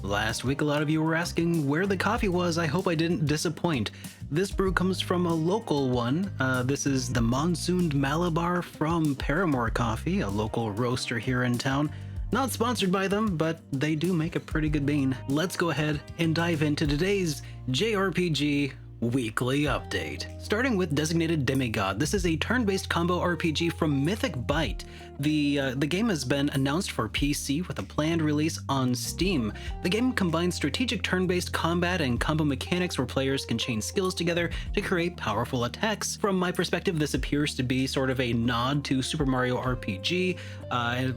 Last week, a lot of you were asking where the coffee was. I hope I didn't disappoint. This brew comes from a local one. This is the Monsooned Malabar from Paramore Coffee, a local roaster here in town. Not sponsored by them, but they do make a pretty good bean. Let's go ahead and dive into today's JRPG Weekly Update. Starting with Designated Demigod. This is a turn-based combo RPG from Mythic Byte. The game has been announced for PC with a planned release on Steam. The game combines strategic turn-based combat and combo mechanics where players can chain skills together to create powerful attacks. From my perspective, this appears to be sort of a nod to Super Mario RPG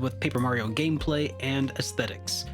with Paper Mario gameplay and aesthetics.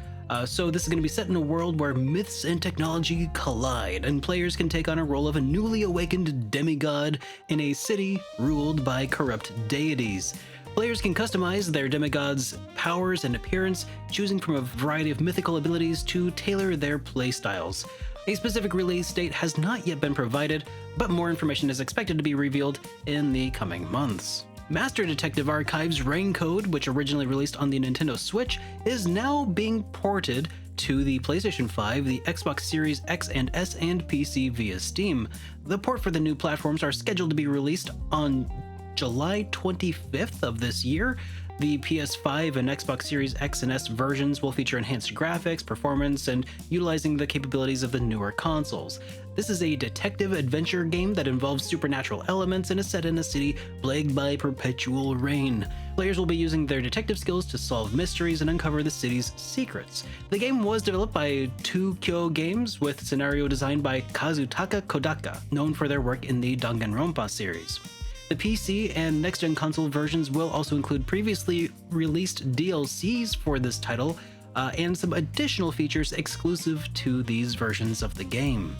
So this is going to be set in a world where myths and technology collide, and players can take on a role of a newly awakened demigod in a city ruled by corrupt deities. Players can customize their demigod's powers and appearance, choosing from a variety of mythical abilities to tailor their playstyles. A specific release date has not yet been provided, but more information is expected to be revealed in the coming months. Master Detective Archives Rain Code, which originally released on the Nintendo Switch, is now being ported to the PlayStation 5, the Xbox Series X and S, and PC via Steam. The port for the new platforms are scheduled to be released on July 25th of this year. The PS5 and Xbox Series X and S versions will feature enhanced graphics, performance, and utilizing the capabilities of the newer consoles. This is a detective adventure game that involves supernatural elements and is set in a city plagued by perpetual rain. Players will be using their detective skills to solve mysteries and uncover the city's secrets. The game was developed by 2Kyo Games with scenario designed by Kazutaka Kodaka, known for their work in the Danganronpa series. The PC and next-gen console versions will also include previously released DLCs for this title and some additional features exclusive to these versions of the game.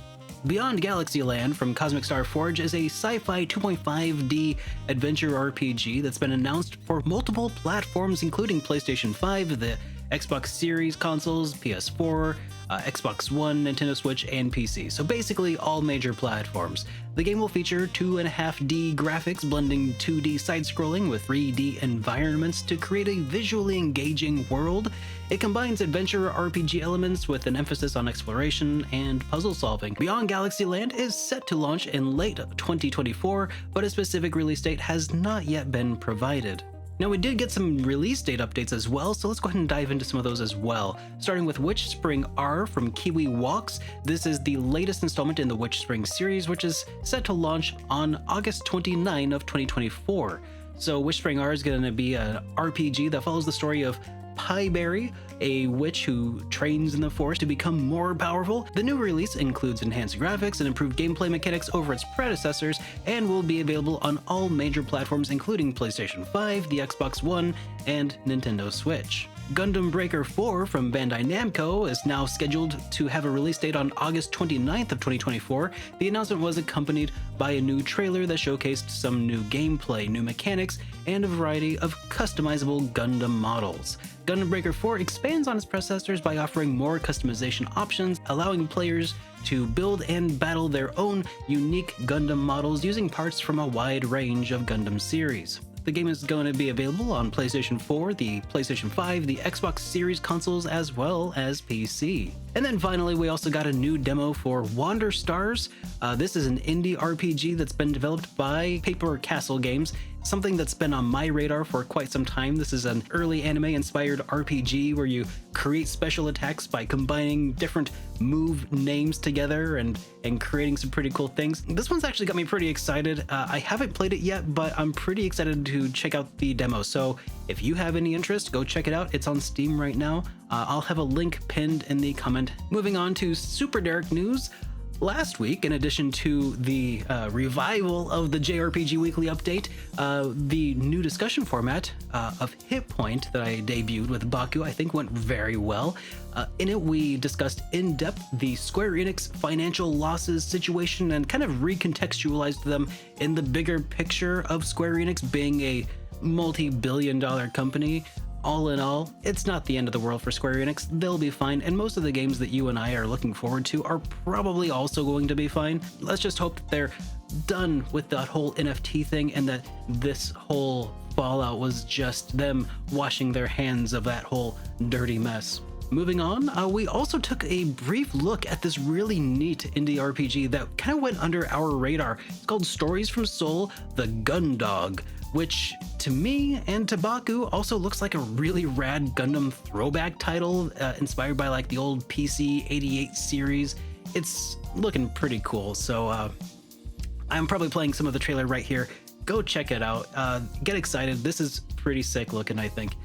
Beyond Galaxyland from Cosmic Star Forge is a sci-fi 2.5D adventure RPG that's been announced for multiple platforms including PlayStation 5, the Xbox Series consoles, PS4, Xbox One, Nintendo Switch, and PC. So basically all major platforms. The game will feature 2.5D graphics blending 2D side-scrolling with 3D environments to create a visually engaging world. It combines adventure RPG elements with an emphasis on exploration and puzzle solving. Beyond Galaxyland is set to launch in late 2024, but a specific release date has not yet been provided. Now, we did get some release date updates as well, so let's go ahead and dive into some of those as well. Starting with WitchSpring R from Kiwi Walks. This is the latest installment in the WitchSpring series, which is set to launch on August 29 of 2024. So WitchSpring R is going to be an RPG that follows the story of Pieberry, a witch who trains in the forest to become more powerful. The new release includes enhanced graphics and improved gameplay mechanics over its predecessors and will be available on all major platforms including PlayStation 5, the Xbox One, and Nintendo Switch. Gundam Breaker 4 from Bandai Namco is now scheduled to have a release date on August 29th of 2024. The announcement was accompanied by a new trailer that showcased some new gameplay, new mechanics, and a variety of customizable Gundam models. Gundam Breaker 4 expands on its predecessors by offering more customization options, allowing players to build and battle their own unique Gundam models using parts from a wide range of Gundam series. The game is going to be available on PlayStation 4, the PlayStation 5, the Xbox Series consoles, as well as PC. And then finally, we also got a new demo for Wander Stars. This is an indie RPG that's been developed by Paper Castle Games, something that's been on my radar for quite some time. This is an early anime-inspired RPG where you create special attacks by combining different move names together and creating some pretty cool things. This one's actually got me pretty excited. I haven't played it yet, but I'm pretty excited to check out the demo. So if you have any interest, go check it out. It's on Steam right now. I'll have a link pinned in the comment. Moving on to SuperDerek news. Last week, in addition to the revival of the JRPG Weekly Update, the new discussion format of HitPoint that I debuted with Baku, I think went very well. In it, we discussed in depth the Square Enix financial losses situation and kind of recontextualized them in the bigger picture of Square Enix being a multi-billion-dollar company. All in all, it's not the end of the world for Square Enix. They'll be fine, and most of the games that you and I are looking forward to are probably also going to be fine. Let's just hope that they're done with that whole NFT thing and that this whole fallout was just them washing their hands of that whole dirty mess. Moving on, we also took a brief look at this really neat indie RPG that kind of went under our radar. It's called Stories from Seoul, The Gundog, which to me and to Baku also looks like a really rad Gundam throwback title, inspired by like the old PC 88 series. It's looking pretty cool, so I'm probably playing some of the trailer right here. Go check it out. Get excited. This is pretty sick looking, I think.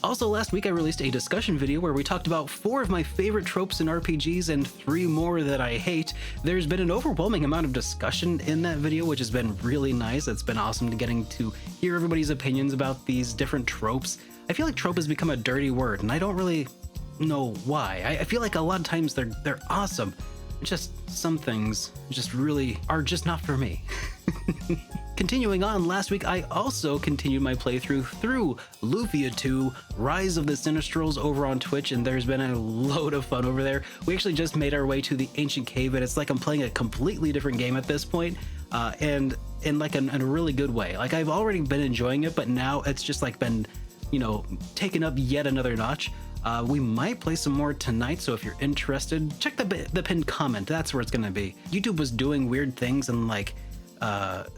Also, last week I released a discussion video where we talked about 4 of my favorite tropes in RPGs and 3 more that I hate. There's been an overwhelming amount of discussion in that video, which has been really nice. It's been awesome getting to hear everybody's opinions about these different tropes. I feel like trope has become a dirty word, and I don't really know why. I feel like a lot of times they're awesome. Just some things just really are just not for me. Continuing on, last week I also continued my playthrough through Lufia 2, Rise of the Sinistrals over on Twitch, and there's been a load of fun over there. We actually just made our way to the ancient cave, and it's like I'm playing a completely different game at this point, and in like in a really good way. Like I've already been enjoying it, but now it's just like been, you know, taken up yet another notch. We might play some more tonight, so if you're interested, check the pinned comment. That's where it's gonna be. YouTube was doing weird things and like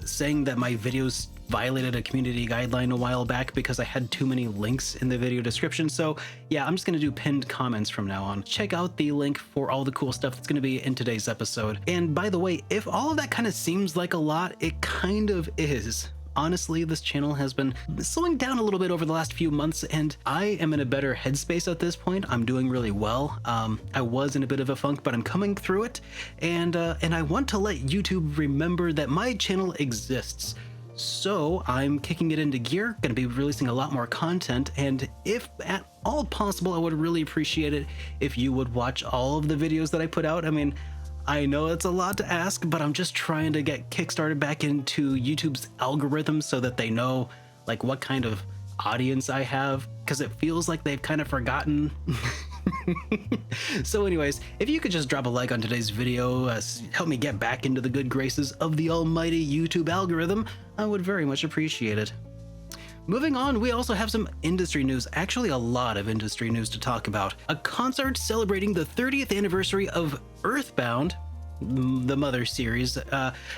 saying that my videos violated a community guideline a while back because I had too many links in the video description. So yeah, I'm just gonna do pinned comments from now on. Check out the link for all the cool stuff that's gonna be in today's episode. And by the way, if all of that kind of seems like a lot, it kind of is. Honestly, this channel has been slowing down a little bit over the last few months, and I am in a better headspace at this point. I'm doing really well. I was in a bit of a funk, but I'm coming through it, and I want to let YouTube remember that my channel exists. So I'm kicking it into gear, gonna be releasing a lot more content, and if at all possible, I would really appreciate it if you would watch all of the videos that I put out. I mean, I know it's a lot to ask, but I'm just trying to get kickstarted back into YouTube's algorithm so that they know like what kind of audience I have, because it feels like they've kind of forgotten. So anyways, if you could just drop a like on today's video, help me get back into the good graces of the almighty YouTube algorithm, I would very much appreciate it. Moving on, we also have some industry news, actually a lot of industry news to talk about. A concert celebrating the 30th anniversary of EarthBound, the Mother series,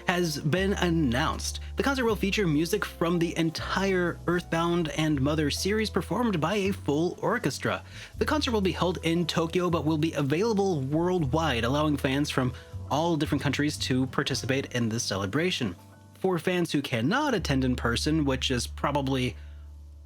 has been announced. The concert will feature music from the entire EarthBound and Mother series performed by a full orchestra. The concert will be held in Tokyo but will be available worldwide, allowing fans from all different countries to participate in this celebration. For fans who cannot attend in person, which is probably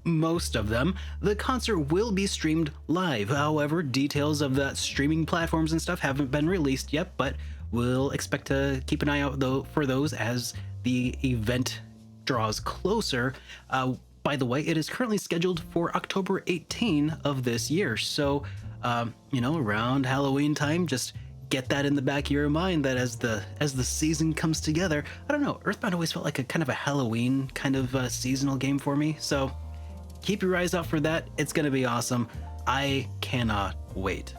most of them, the concert will be streamed live. However, details of the streaming platforms and stuff haven't been released yet, but we'll expect to keep an eye out for those as the event draws closer. By the way, it is currently scheduled for October 18 of this year. So, you know, around Halloween time, just get that in the back of your mind that as the season comes together. I don't know, EarthBound always felt like a kind of a Halloween kind of seasonal game for me, so keep your eyes out for that. It's gonna be awesome. I cannot wait.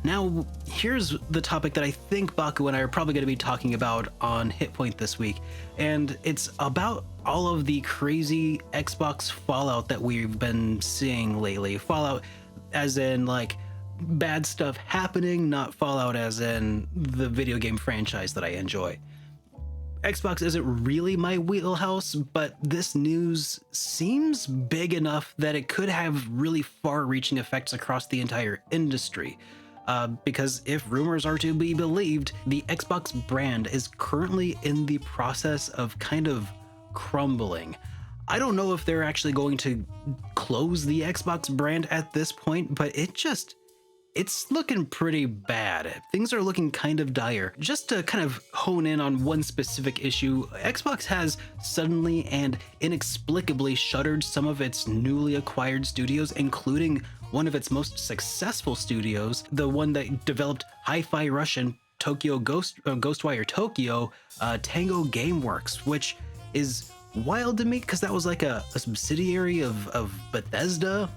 Now here's the topic that I think Baku and I are probably going to be talking about on HitPoint this week, and it's about all of the crazy Xbox fallout that we've been seeing lately. Fallout as in like bad stuff happening, not Fallout as in the video game franchise that I enjoy. Xbox isn't really my wheelhouse, but this news seems big enough that it could have really far-reaching effects across the entire industry. Because if rumors are to be believed, the Xbox brand is currently in the process of kind of crumbling. I don't know if they're actually going to close the Xbox brand at this point, but it's looking pretty bad. Things are looking kind of dire. Just to kind of hone in on one specific issue, Xbox has suddenly and inexplicably shuttered some of its newly acquired studios, including one of its most successful studios, the one that developed Hi-Fi Rush and Tokyo Ghostwire Tokyo, Tango Gameworks, which is wild to me because that was like a subsidiary of Bethesda,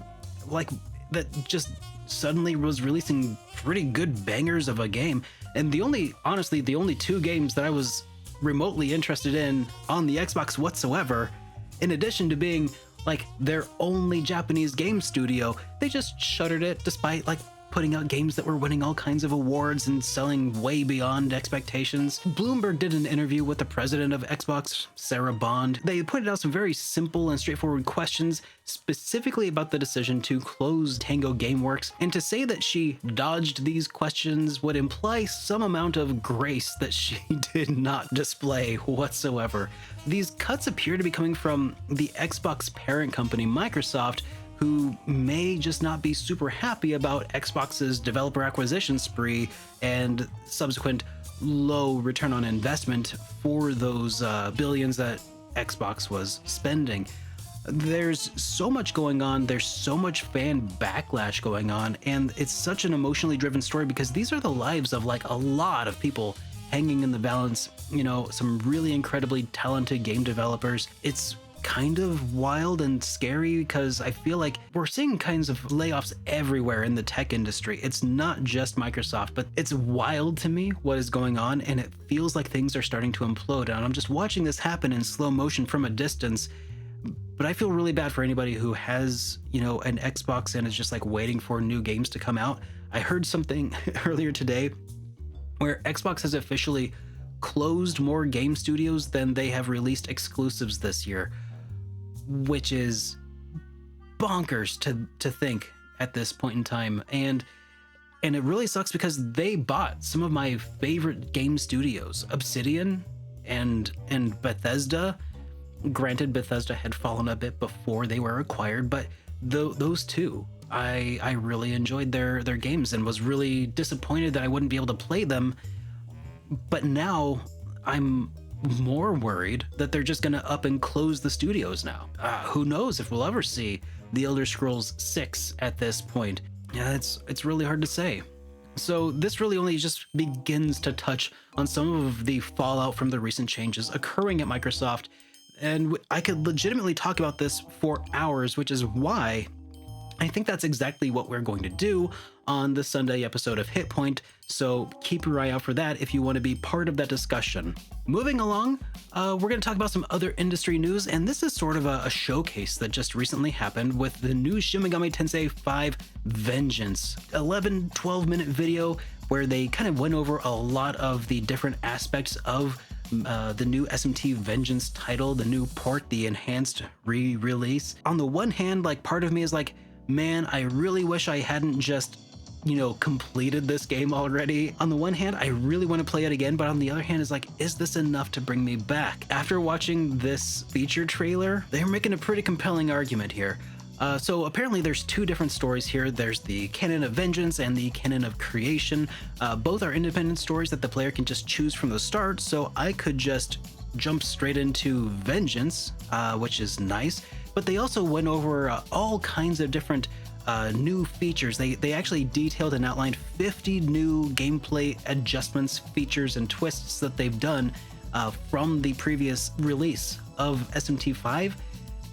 like that just suddenly was releasing pretty good bangers of a game. And honestly, the only two games that I was remotely interested in on the Xbox whatsoever, in addition to being like their only Japanese game studio, they just shuttered it despite like putting out games that were winning all kinds of awards and selling way beyond expectations. Bloomberg did an interview with the president of Xbox, Sarah Bond. They pointed out some very simple and straightforward questions, specifically about the decision to close Tango Gameworks, and to say that she dodged these questions would imply some amount of grace that she did not display whatsoever. These cuts appear to be coming from the Xbox parent company, Microsoft, who may just not be super happy about Xbox's developer acquisition spree and subsequent low return on investment for those billions that Xbox was spending. There's so much going on, there's so much fan backlash going on, and it's such an emotionally driven story because these are the lives of like a lot of people hanging in the balance, you know, some really incredibly talented game developers. It's kind of wild and scary because I feel like we're seeing kinds of layoffs everywhere in the tech industry. It's not just Microsoft, but it's wild to me what is going on, and it feels like things are starting to implode. And I'm just watching this happen in slow motion from a distance. But I feel really bad for anybody who has, you know, an Xbox and is just like waiting for new games to come out. I heard something earlier today where Xbox has officially closed more game studios than they have released exclusives this year, which is bonkers to think at this point in time. And it really sucks because they bought some of my favorite game studios, Obsidian and Bethesda. Granted, Bethesda had fallen a bit before they were acquired, but those two, I really enjoyed their games and was really disappointed that I wouldn't be able to play them. But now I'm more worried that they're just gonna up and close the studios now. Who knows if we'll ever see The Elder Scrolls 6 at this point. Yeah, it's really hard to say. So this really only just begins to touch on some of the fallout from the recent changes occurring at Microsoft, and I could legitimately talk about this for hours, which is why I think that's exactly what we're going to do on the Sunday episode of HitPoint, so keep your eye out for that if you want to be part of that discussion. Moving along, we're going to talk about some other industry news, and this is sort of a showcase that just recently happened with the new Shin Megami Tensei 5 Vengeance. 12-minute video where they kind of went over a lot of the different aspects of the new SMT Vengeance title, the new port, the enhanced re-release. On the one hand, like part of me is like, man, I really wish I hadn't just, you know, completed this game already. On the one hand, I really want to play it again, but on the other hand, is like, is this enough to bring me back? After watching this feature trailer, they're making a pretty compelling argument here. So apparently there's two different stories here. There's the canon of vengeance and the canon of creation. Both are independent stories that the player can just choose from the start, so I could just jump straight into vengeance, which is nice. But they also went over all kinds of different new features. They actually detailed and outlined 50 new gameplay adjustments, features, and twists that they've done from the previous release of SMT5.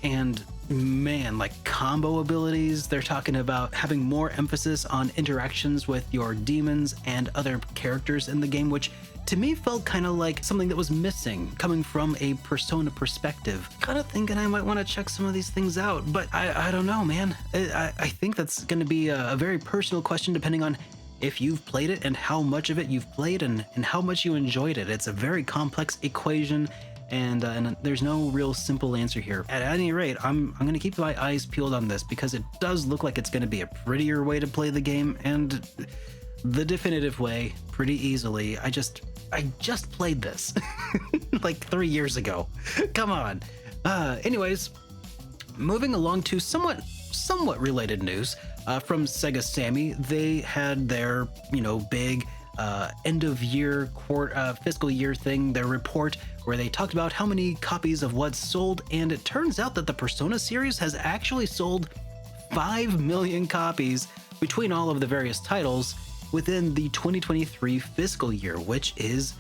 And man, like combo abilities, they're talking about having more emphasis on interactions with your demons and other characters in the game, which to me felt kind of like something that was missing coming from a Persona perspective. Kind of thinking I might want to check some of these things out, but I don't know, man. I think that's going to be a very personal question depending on if you've played it and how much of it you've played and how much you enjoyed it. It's a very complex equation, and there's no real simple answer here. At any rate, I'm going to keep my eyes peeled on this because it does look like it's going to be a prettier way to play the game, and the definitive way, pretty easily. I just played this like 3 years ago. Come on. Anyways, moving along to somewhat related news from Sega Sammy. They had their, you know, big end of year fiscal year thing, their report where they talked about how many copies of what's sold, and it turns out that the Persona series has actually sold 5 million copies between all of the various titles within the 2023 fiscal year, which is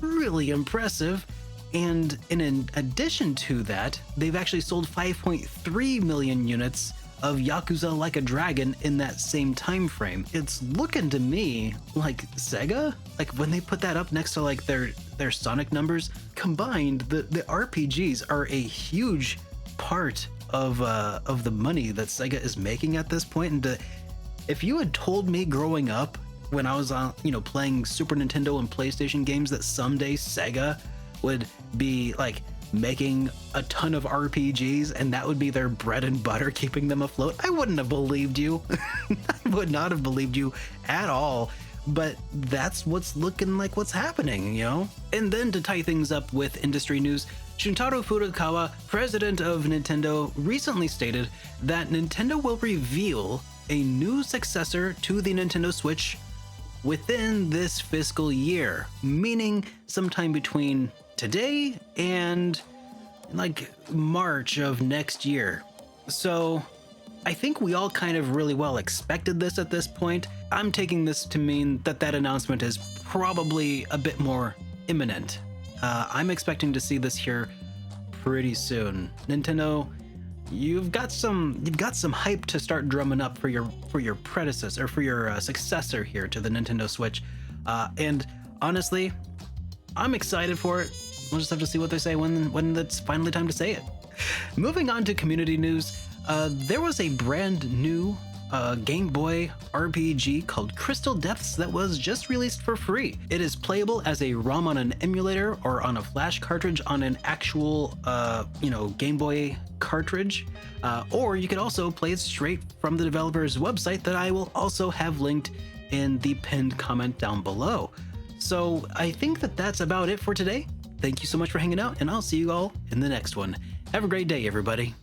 really impressive. And in addition to that, they've actually sold 5.3 million units of Yakuza Like a Dragon in that same time frame. It's looking to me like Sega, like when they put that up next to like their Sonic numbers combined, the RPGs are a huge part of the money that Sega is making at this point. And if you had told me growing up when I was on, playing Super Nintendo and PlayStation games that someday Sega would be like making a ton of RPGs and that would be their bread and butter keeping them afloat, I wouldn't have believed you. I would not have believed you at all. But that's what's looking like what's happening, And then to tie things up with industry news, Shuntaro Furukawa, president of Nintendo, recently stated that Nintendo will reveal a new successor to the Nintendo Switch within this fiscal year, meaning sometime between today and like March of next year. So I think we all kind of really well expected this at this point. I'm taking this to mean that announcement is probably a bit more imminent. I'm expecting to see this here pretty soon. Nintendo, you've got some hype to start drumming up for your predecessor, for your successor here to the Nintendo Switch. And honestly, I'm excited for it. We'll just have to see what they say when it's finally time to say it. Moving on to community news, there was a brand new Game Boy RPG called Crystal Depths that was just released for free. It is playable as a ROM on an emulator or on a flash cartridge on an actual, Game Boy cartridge, or you could also play it straight from the developer's website that I will also have linked in the pinned comment down below. So I think that's about it for today. Thank you so much for hanging out, and I'll see you all in the next one. Have a great day, everybody.